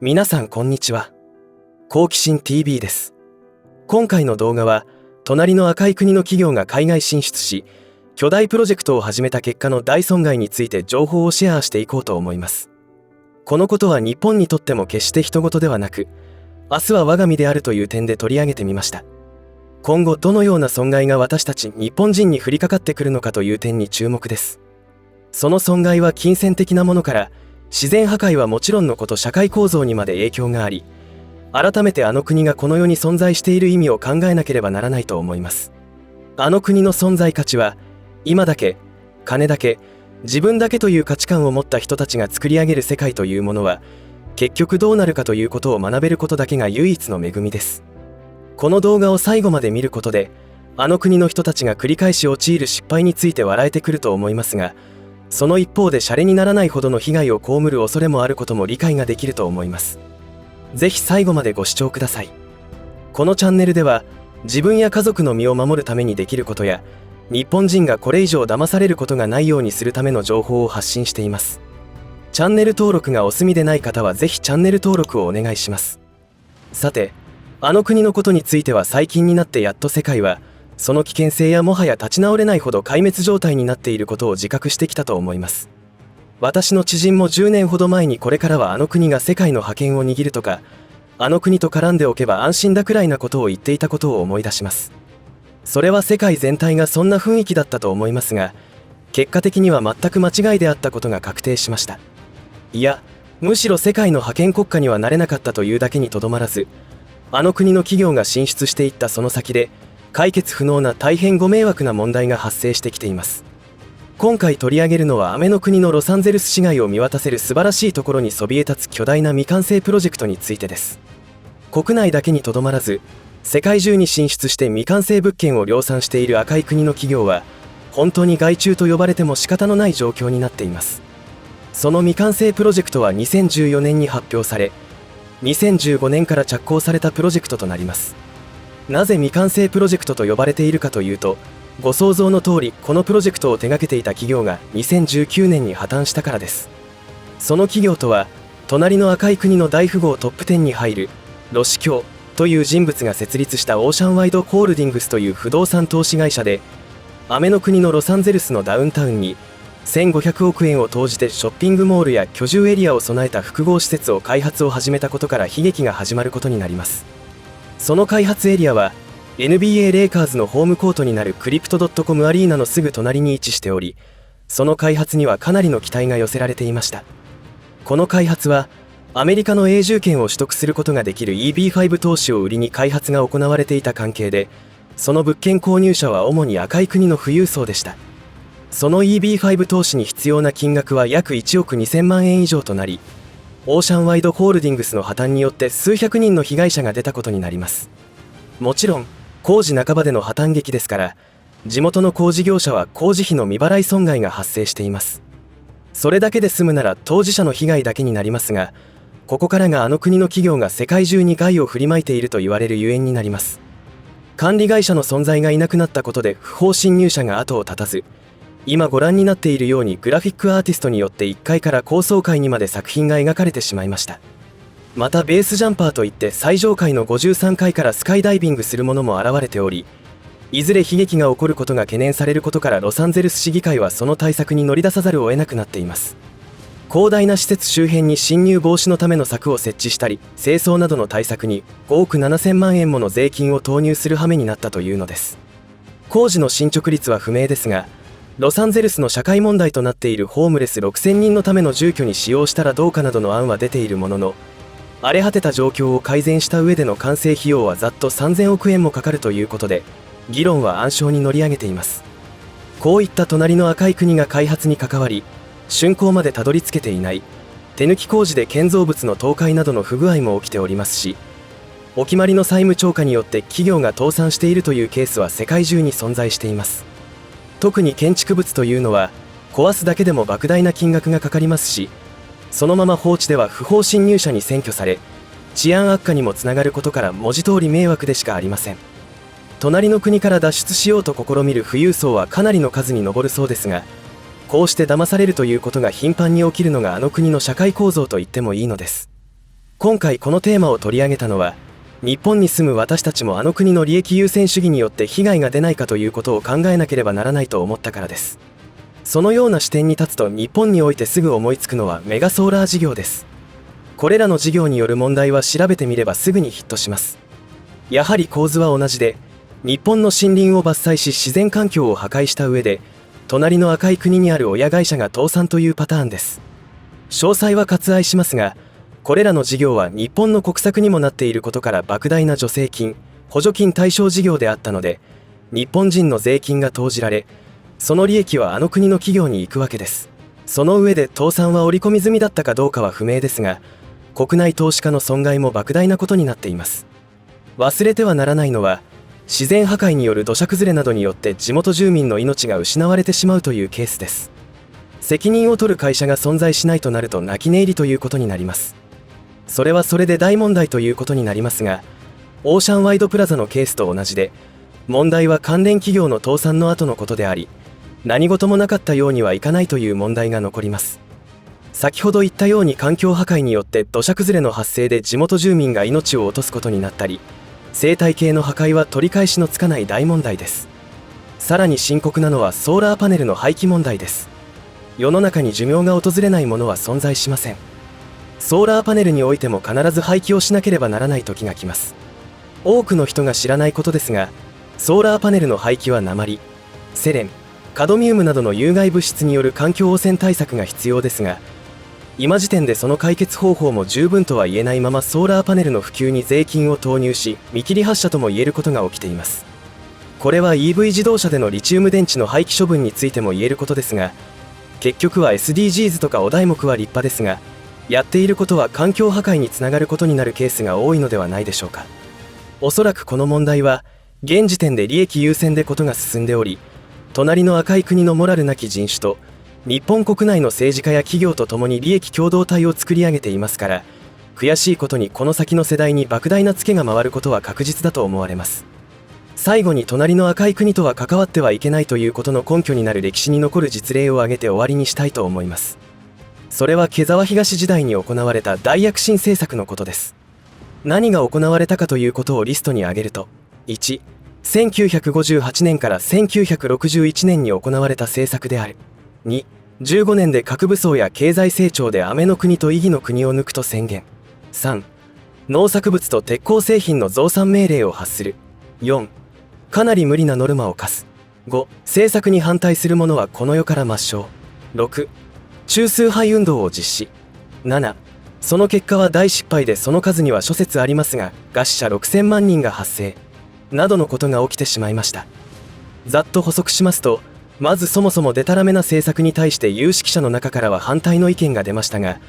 皆さんこんにちは。好奇心 TV です。今回の動画は、隣の赤い国の企業が海外進出し、巨大プロジェクトを始めた結果の大損害について情報をシェアしていこうと思います。このことは日本にとっても決して人事ではなく、明日は我が身であるという点で取り上げてみました。今後どのような損害が私たち日本人に降りかかってくるのかという点に注目です。その損害は金銭的なものから、自然破壊はもちろんのこと社会構造にまで影響があり、改めてあの国がこの世に存在している意味を考えなければならないと思います。あの国の存在価値は、今だけ、金だけ、自分だけという価値観を持った人たちが作り上げる世界というものは、結局どうなるかということを学べることだけが唯一の恵みです。この動画を最後まで見ることで、あの国の人たちが繰り返し陥る失敗について笑えてくると思いますが、その一方でシャレにならないほどの被害を被る恐れもあることも理解ができると思います。ぜひ最後までご視聴ください。このチャンネルでは、自分や家族の身を守るためにできることや、日本人がこれ以上騙されることがないようにするための情報を発信しています。チャンネル登録がお済みでない方はぜひチャンネル登録をお願いします。さて、あの国のことについては最近になってやっと世界は、その危険性やもはや立ち直れないほど壊滅状態になっていることを自覚してきたと思います。私の知人も10年ほど前にこれからはあの国が世界の覇権を握るとか、あの国と絡んでおけば安心だくらいなことを言っていたことを思い出します。それは世界全体がそんな雰囲気だったと思いますが、結果的には全く間違いであったことが確定しました。いや、むしろ世界の覇権国家にはなれなかったというだけにとどまらず、あの国の企業が進出していったその先で、解決不能な大変ご迷惑な問題が発生してきています。今回取り上げるのは雨の国のロサンゼルス市街を見渡せる素晴らしいところにそびえ立つ巨大な未完成プロジェクトについてです。国内だけにとどまらず、世界中に進出して未完成物件を量産している赤い国の企業は、本当に害虫と呼ばれても仕方のない状況になっています。その未完成プロジェクトは2014年に発表され、2015年から着工されたプロジェクトとなります。なぜ未完成プロジェクトと呼ばれているかというと、ご想像の通りこのプロジェクトを手掛けていた企業が2019年に破綻したからです。その企業とは、隣の赤い国の大富豪トップ10に入るロシキョウという人物が設立したオーシャンワイドホールディングスという不動産投資会社で、雨の国のロサンゼルスのダウンタウンに1500億円を投じてショッピングモールや居住エリアを備えた複合施設を開発を始めたことから悲劇が始まることになります。その開発エリアは NBA レイカーズのホームコートになるクリプト .com アリーナのすぐ隣に位置しており、その開発にはかなりの期待が寄せられていました。この開発はアメリカの永住権を取得することができる EB5 投資を売りに開発が行われていた関係で、その物件購入者は主に赤い国の富裕層でした。その EB5 投資に必要な金額は約1億2000万円以上となり、オーシャンワイドホールディングスの破綻によって数百人の被害者が出たことになります。もちろん工事半ばでの破綻劇ですから、地元の工事業者は工事費の未払い損害が発生しています。それだけで済むなら当事者の被害だけになりますが、ここからがあの国の企業が世界中に害を振りまいていると言われるゆえんになります。管理会社の存在がいなくなったことで不法侵入者が後を絶たず、今ご覧になっているようにグラフィックアーティストによって1階から高層階にまで作品が描かれてしまいました。またベースジャンパーといって最上階の53階からスカイダイビングするものも現れており、いずれ悲劇が起こることが懸念されることからロサンゼルス市議会はその対策に乗り出さざるを得なくなっています。広大な施設周辺に侵入防止のための柵を設置したり、清掃などの対策に5億7000万円もの税金を投入する羽目になったというのです。工事の進捗率は不明ですが、ロサンゼルスの社会問題となっているホームレス6000人のための住居に使用したらどうかなどの案は出ているものの、荒れ果てた状況を改善した上での完成費用はざっと3000億円もかかるということで、議論は暗礁に乗り上げています。こういった隣の赤い国が開発に関わり、竣工までたどり着けていない、手抜き工事で建造物の倒壊などの不具合も起きておりますし、お決まりの債務超過によって企業が倒産しているというケースは世界中に存在しています。特に建築物というのは壊すだけでも莫大な金額がかかりますし、そのまま放置では不法侵入者に占拠され、治安悪化にもつながることから文字通り迷惑でしかありません。隣の国から脱出しようと試みる富裕層はかなりの数に上るそうですが、こうして騙されるということが頻繁に起きるのがあの国の社会構造と言ってもいいのです。今回このテーマを取り上げたのは、日本に住む私たちもあの国の利益優先主義によって被害が出ないかということを考えなければならないと思ったからです。そのような視点に立つと、日本においてすぐ思いつくのはメガソーラー事業です。これらの事業による問題は調べてみればすぐにヒットします。やはり構図は同じで、日本の森林を伐採し自然環境を破壊した上で、隣の赤い国にある親会社が倒産というパターンです。詳細は割愛しますが、これらの事業は日本の国策にもなっていることから莫大な助成金、補助金対象事業であったので、日本人の税金が投じられ、その利益はあの国の企業に行くわけです。その上で倒産は織り込み済みだったかどうかは不明ですが、国内投資家の損害も莫大なことになっています。忘れてはならないのは、自然破壊による土砂崩れなどによって地元住民の命が失われてしまうというケースです。責任を取る会社が存在しないとなると泣き寝入りということになります。それはそれで大問題ということになりますが、オーシャンワイドプラザのケースと同じで、問題は関連企業の倒産の後のことであり、何事もなかったようにはいかないという問題が残ります。先ほど言ったように環境破壊によって土砂崩れの発生で地元住民が命を落とすことになったり、生態系の破壊は取り返しのつかない大問題です。さらに深刻なのはソーラーパネルの廃棄問題です。世の中に寿命が訪れないものは存在しません。ソーラーパネルにおいても必ず廃棄をしなければならない時が来ます。多くの人が知らないことですが、ソーラーパネルの廃棄は鉛、セレン、カドミウムなどの有害物質による環境汚染対策が必要ですが、今時点でその解決方法も十分とは言えないままソーラーパネルの普及に税金を投入し、見切り発車とも言えることが起きています。これは EV 自動車でのリチウム電池の廃棄処分についても言えることですが、結局は SDGs とかお題目は立派ですが、やっていることは環境破壊につながることになるケースが多いのではないでしょうか。おそらくこの問題は現時点で利益優先でことが進んでおり、隣の赤い国のモラルなき人種と日本国内の政治家や企業とともに利益共同体を作り上げていますから、悔しいことにこの先の世代に莫大なツケが回ることは確実だと思われます。最後に隣の赤い国とは関わってはいけないということの根拠になる歴史に残る実例を挙げて終わりにしたいと思います。それは毛沢東時代に行われた大躍進政策のことです。何が行われたかということをリストに挙げると、1、1958年から1961年に行われた政策である。2、15年で核武装や経済成長で雨の国と意義の国を抜くと宣言。3、農作物と鉄鋼製品の増産命令を発する。4、かなり無理なノルマを課す。5、政策に反対する者はこの世から抹消。6、中枢派運動を実施。7、その結果は大失敗でその数には諸説ありますが、餓死者6000万人が発生。などのことが起きてしまいました。ざっと補足しますと、まずそもそもデタラメな政策に対して有識者の中からは反対の意見が出ましたが、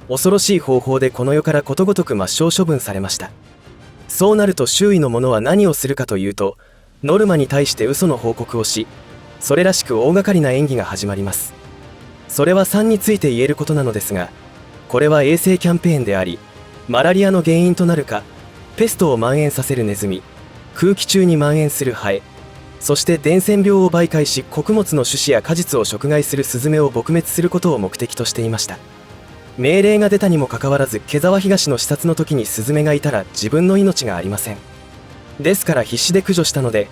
恐ろしい方法でこの世からことごとく抹消処分されました。そうなると周囲の者は何をするかというと、ノルマに対して嘘の報告をし、それらしく大掛かりな演技が始まります。それは3について言えることなのですが、これは衛生キャンペーンであり、マラリアの原因となるか、ペストを蔓延させるネズミ、空気中に蔓延するハエ、そして伝染病を媒介し穀物の種子や果実を食害するスズメを撲滅することを目的としていました。命令が出たにもかかわらず、毛沢東の視察の時にスズメがいたら自分の命がありません。ですから必死で駆除したので、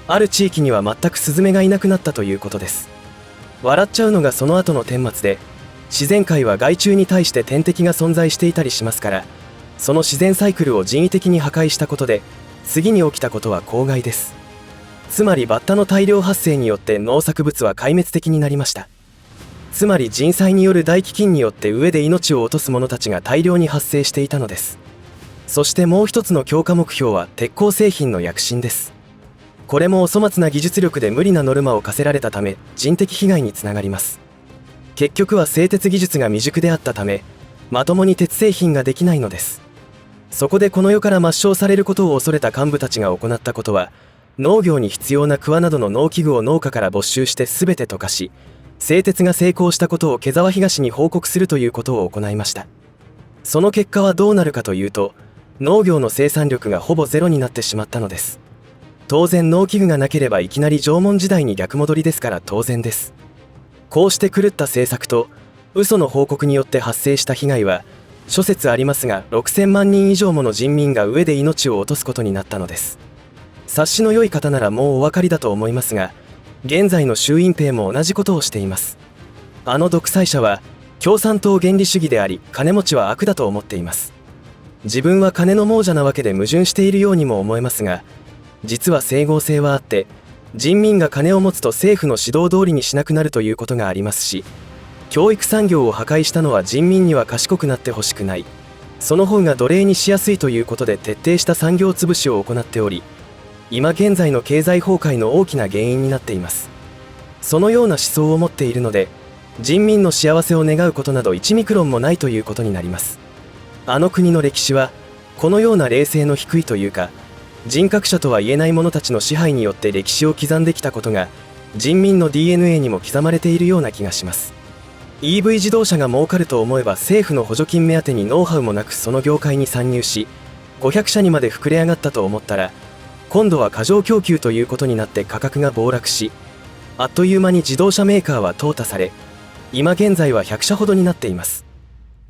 ある地域には全くスズメがいなくなったということです。笑っちゃうのがその後の顛末で、自然界は害虫に対して天敵が存在していたりしますから、その自然サイクルを人為的に破壊したことで、次に起きたことは公害です。つまりバッタの大量発生によって農作物は壊滅的になりました。つまり人災による大飢饉によって上で命を落とす者たちが大量に発生していたのです。そしてもう一つの強化目標は鉄鋼製品の躍進です。これもお粗末な技術力で無理なノルマを課せられたため、人的被害につながります。結局は製鉄技術が未熟であったため、まともに鉄製品ができないのです。そこでこの世から抹消されることを恐れた幹部たちが行ったことは、農業に必要な桑などの農機具を農家から没収して全て溶かし、製鉄が成功したことを毛沢東に報告するということを行いました。その結果はどうなるかというと、農業の生産力がほぼゼロになってしまったのです。当然農機具がなければいきなり縄文時代に逆戻りですから当然です。こうして狂った政策と嘘の報告によって発生した被害は、諸説ありますが、6000万人以上もの人民が飢えで命を落とすことになったのです。察しの良い方ならもうお分かりだと思いますが、現在の習近平も同じことをしています。あの独裁者は共産党原理主義であり、金持ちは悪だと思っています。自分は金の亡者なわけで矛盾しているようにも思えますが、実は整合性はあって、人民が金を持つと政府の指導通りにしなくなるということがありますし、教育産業を破壊したのは人民には賢くなってほしくない、その方が奴隷にしやすいということで徹底した産業潰しを行っており、今現在の経済崩壊の大きな原因になっています。そのような思想を持っているので、人民の幸せを願うことなど1ミクロンもないということになります。あの国の歴史はこのような冷静の低いというか、人格者とは言えない者たちの支配によって歴史を刻んできたことが人民の DNA にも刻まれているような気がします。 EV 自動車が儲かると思えば、政府の補助金目当てにノウハウもなくその業界に参入し、500社にまで膨れ上がったと思ったら、今度は過剰供給ということになって価格が暴落し、あっという間に自動車メーカーは淘汰され、今現在は100社ほどになっています。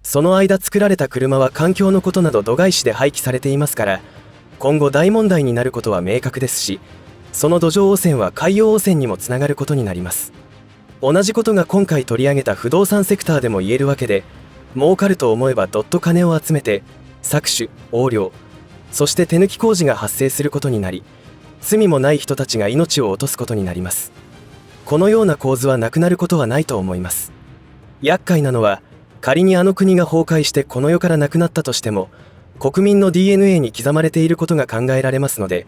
その間作られた車は環境のことなど度外視で廃棄されていますから、今後大問題になることは明確ですし、その土壌汚染は海洋汚染にもつながることになります。同じことが今回取り上げた不動産セクターでも言えるわけで、儲かると思えばどっと金を集めて搾取、横領、そして手抜き工事が発生することになり、罪もない人たちが命を落とすことになります。このような構図はなくなることはないと思います。厄介なのは、仮にあの国が崩壊してこの世からなくなったとしても、国民の DNA に刻まれていることが考えられますので、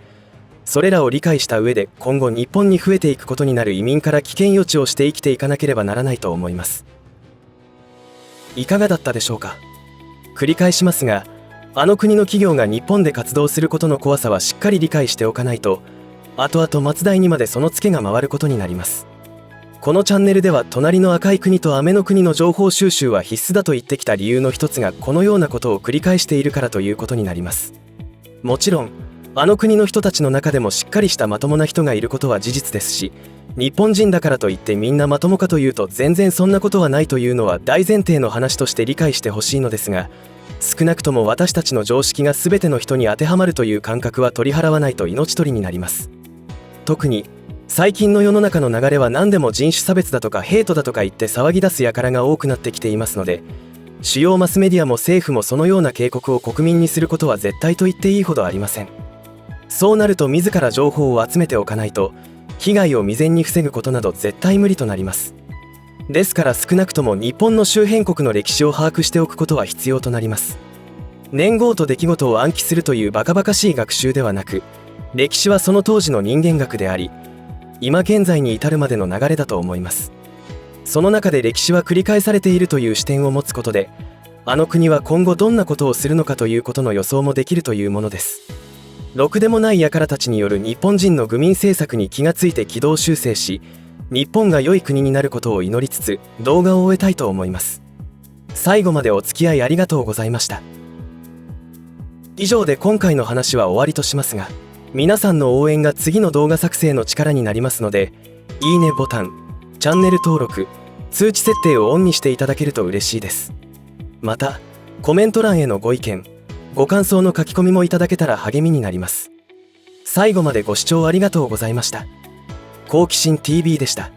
それらを理解した上で今後日本に増えていくことになる移民から危険予知をして生きていかなければならないと思います。いかがだったでしょうか。繰り返しますが、あの国の企業が日本で活動することの怖さはしっかり理解しておかないと、後々末代にまでそのツケが回ることになります。このチャンネルでは隣の赤い国と雨の国の情報収集は必須だと言ってきた理由の一つがこのようなことを繰り返しているからということになります。もちろんあの国の人たちの中でもしっかりしたまともな人がいることは事実ですし、日本人だからといってみんなまともかというと全然そんなことはないというのは大前提の話として理解してほしいのですが、少なくとも私たちの常識が全ての人に当てはまるという感覚は取り払わないと命取りになります。特に最近の世の中の流れは何でも人種差別だとかヘイトだとか言って騒ぎ出す輩が多くなってきていますので、主要マスメディアも政府もそのような警告を国民にすることは絶対と言っていいほどありません。そうなると自ら情報を集めておかないと、被害を未然に防ぐことなど絶対無理となります。ですから少なくとも日本の周辺国の歴史を把握しておくことは必要となります。年号と出来事を暗記するというバカバカしい学習ではなく、歴史はその当時の人間学であり、今現在に至るまでの流れだと思います。その中で歴史は繰り返されているという視点を持つことで、あの国は今後どんなことをするのかということの予想もできるというものです。ろくでもない輩たちによる日本人の愚民政策に気がついて軌道修正し、日本が良い国になることを祈りつつ動画を終えたいと思います。最後までお付き合いありがとうございました。以上で今回の話は終わりとしますが、皆さんの応援が次の動画作成の力になりますので、いいねボタン、チャンネル登録、通知設定をオンにしていただけると嬉しいです。また、コメント欄へのご意見、ご感想の書き込みもいただけたら励みになります。最後までご視聴ありがとうございました。好奇心 TV でした。